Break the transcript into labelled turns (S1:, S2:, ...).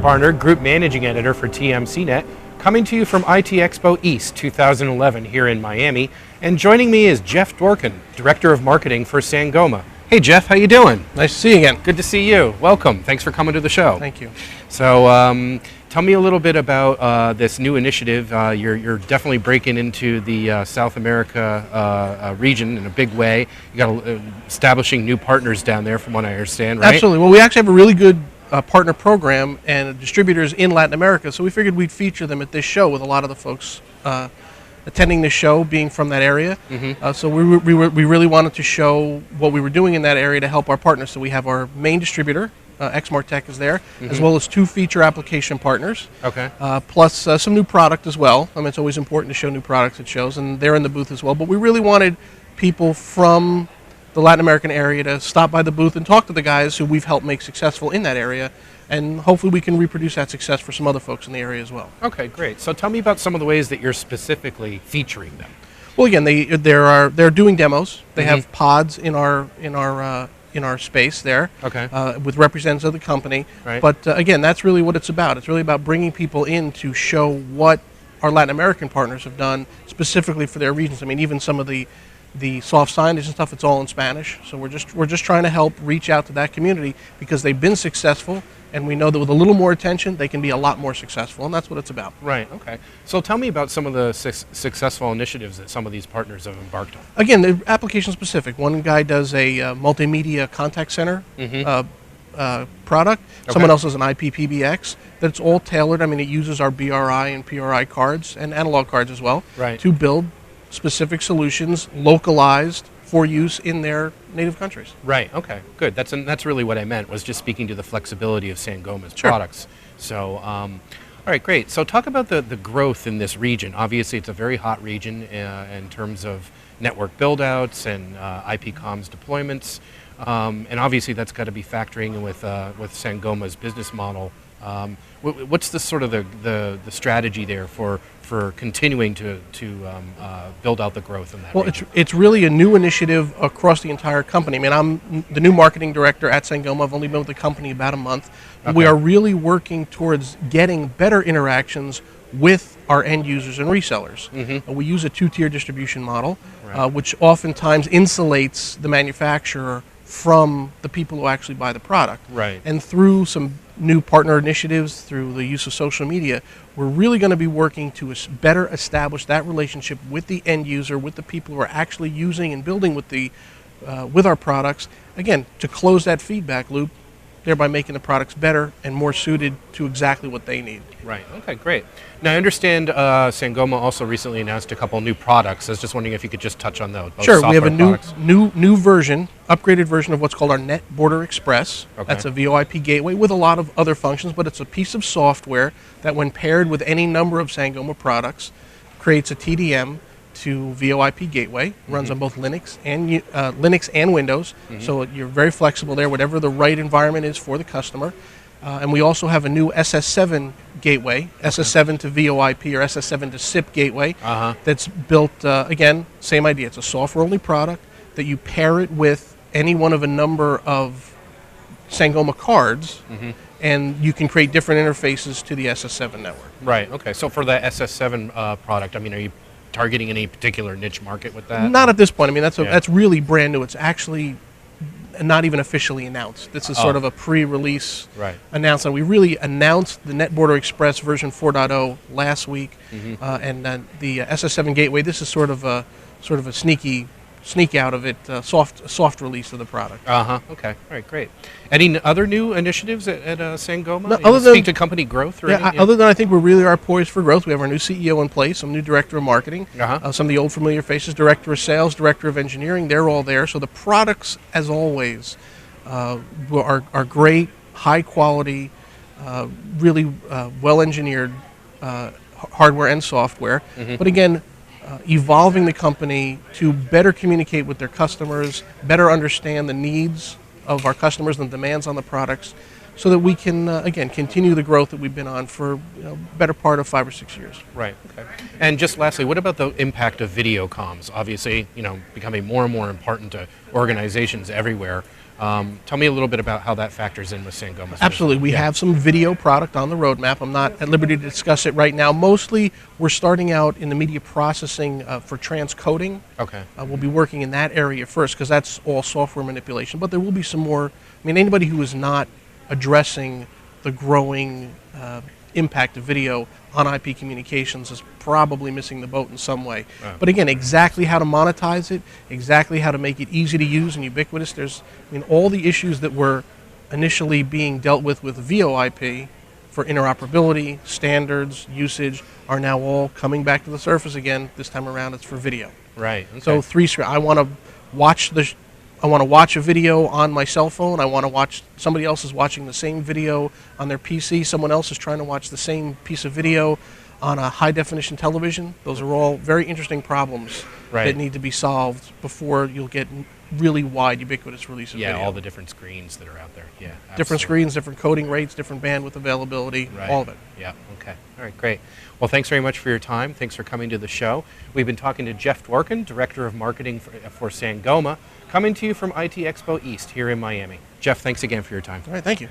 S1: Barnard, Group Managing Editor for TMCnet, coming to you from IT Expo East 2011 here in Miami. And joining me is Jeff Dworkin, Director of Marketing for Sangoma. Hey Jeff, how you doing?
S2: Nice to see you again.
S1: Good to see you. Welcome. Thanks for coming to the show.
S2: Thank you.
S1: So tell me a little bit about this new initiative. You're definitely breaking into the South America region in a big way. You got establishing new partners down there, from what I understand, right?
S2: Absolutely. Well, we actually have a really good partner program and distributors in Latin America, so we figured we'd feature them at this show with a lot of the folks attending the show being from that area.
S1: Mm-hmm.
S2: So we really wanted to show what we were doing in that area to help our partners. So we have our main distributor, Exmartech is there,
S1: mm-hmm.
S2: as well as 2 feature application partners.
S1: Okay.
S2: Plus some new product as well. I mean, it's always important to show new products at shows, and they're in the booth as well. But we really wanted people from the Latin American area to stop by the booth and talk to the guys who we've helped make successful in that area, and hopefully we can reproduce that success for some other folks in the area as well.
S1: Okay, great. So tell me about some of the ways that you're specifically featuring them.
S2: Well, again, they're doing demos. They
S1: mm-hmm.
S2: have pods in our space there,
S1: okay.
S2: With representatives of the company.
S1: Right.
S2: But again, that's really what it's about. It's really about bringing people in to show what our Latin American partners have done specifically for their regions. I mean, even some of the soft signage and stuff, it's all in Spanish. So we're just trying to help reach out to that community because they've been successful, and we know that with a little more attention, they can be a lot more successful, and that's what it's about.
S1: Right, okay. So tell me about some of the successful initiatives that some of these partners have embarked on.
S2: Again, they're application specific. One guy does a multimedia contact center
S1: mm-hmm.
S2: Product.
S1: Okay.
S2: Someone else has an IP PBX that's all tailored. I mean, it uses our BRI and PRI cards and analog cards as well,
S1: right,
S2: to build specific solutions localized for use in their native countries.
S1: Right, okay, good. That's really what I meant, was just speaking to the flexibility of Sangoma's
S2: Sure.
S1: products. So, all right, great. So talk about the growth in this region. Obviously, it's a very hot region in terms of network build-outs and IP comms deployments. And obviously, that's got to be factoring in with Sangoma's business model. What's the sort of the strategy there for continuing to build out the growth in that region?
S2: It's really a new initiative across the entire company. I mean, I'm the new marketing director at Sangoma. I've only been with the company about a month.
S1: Okay.
S2: We are really working towards getting better interactions with our end users and resellers.
S1: Mm-hmm.
S2: We use a 2-tier distribution model,
S1: Right.
S2: which oftentimes insulates the manufacturer from the people who actually buy the product.
S1: Right.
S2: And through some new partner initiatives, through the use of social media, we're really going to be working to better establish that relationship with the end user, with the people who are actually using and building with our products, again, to close that feedback loop, thereby making the products better and more suited to exactly what they need.
S1: Right, okay, great. Now, I understand Sangoma also recently announced a couple new products. I was just wondering if you could just touch on those.
S2: Sure, we have a
S1: products.
S2: new version, upgraded version of what's called our Net Border Express.
S1: Okay.
S2: That's a VoIP gateway with a lot of other functions, but it's a piece of software that, when paired with any number of Sangoma products, creates a TDM to VoIP gateway. Runs
S1: mm-hmm.
S2: on both Linux and Windows,
S1: mm-hmm.
S2: so you're very flexible there, whatever the right environment is for the customer. And we also have a new SS7 gateway, okay. SS7 to VoIP or SS7 to SIP gateway, that's built, again, same idea. It's a software-only product that you pair it with any one of a number of Sangoma cards,
S1: mm-hmm.
S2: and you can create different interfaces to the SS7 network.
S1: Right, okay. So for the SS7 product, I mean, are you targeting any particular niche market with that?
S2: Not at this point. I mean, that's really brand new. It's actually not even officially announced. This is sort of a pre-release
S1: right.
S2: announcement. We really announced the Net Border Express version 4.0 last week,
S1: mm-hmm.
S2: And the SS7 gateway. This is sort of a sneak out of it, soft release of the product.
S1: Okay. All right. Great. Any other new initiatives at Sangoma?
S2: No, other than
S1: speak to company growth, or anything?
S2: Other than I think we really are poised for growth. We have our new CEO in place, some new director of marketing, some of the old familiar faces, director of sales, director of engineering. They're all there. So the products, as always, are great, high quality, really well engineered hardware and software.
S1: Mm-hmm.
S2: But again, evolving the company to better communicate with their customers, better understand the needs of our customers and the demands on the products, so that we can, again, continue the growth that we've been on for better part of 5 or 6 years.
S1: Right, okay. And just lastly, what about the impact of video comms? Obviously, becoming more and more important to organizations everywhere. Tell me a little bit about how that factors in with Sangoma's
S2: Absolutely.
S1: vision.
S2: We have some video product on the roadmap. I'm not at liberty to discuss it right now. Mostly, we're starting out in the media processing for transcoding.
S1: Okay.
S2: We'll be working in that area first because that's all software manipulation. But there will be some more. I mean, anybody who is not addressing the growing impact of video on IP communications is probably missing the boat in some way.
S1: Right.
S2: But again, exactly how to monetize it, exactly how to make it easy to use and ubiquitous. All the issues that were initially being dealt with VoIP for interoperability, standards, usage are now all coming back to the surface again. This time around, it's for video.
S1: Right. Okay.
S2: So I want to watch a video on my cell phone. I want to watch somebody else is watching the same video on their PC. Someone else is trying to watch the same piece of video on a high definition television. Those are all very interesting problems that need to be solved before you'll get really wide ubiquitous release of video.
S1: Yeah, all the different screens that are out there. Yeah,
S2: Different
S1: absolutely.
S2: screens, different coding rates, different bandwidth availability, all of it.
S1: Yeah, okay. All right, great. Well, thanks very much for your time. Thanks for coming to the show. We've been talking to Jeff Dworkin, Director of Marketing for Sangoma, coming to you from IT Expo East here in Miami. Jeff, thanks again for your time.
S2: All right, thank you.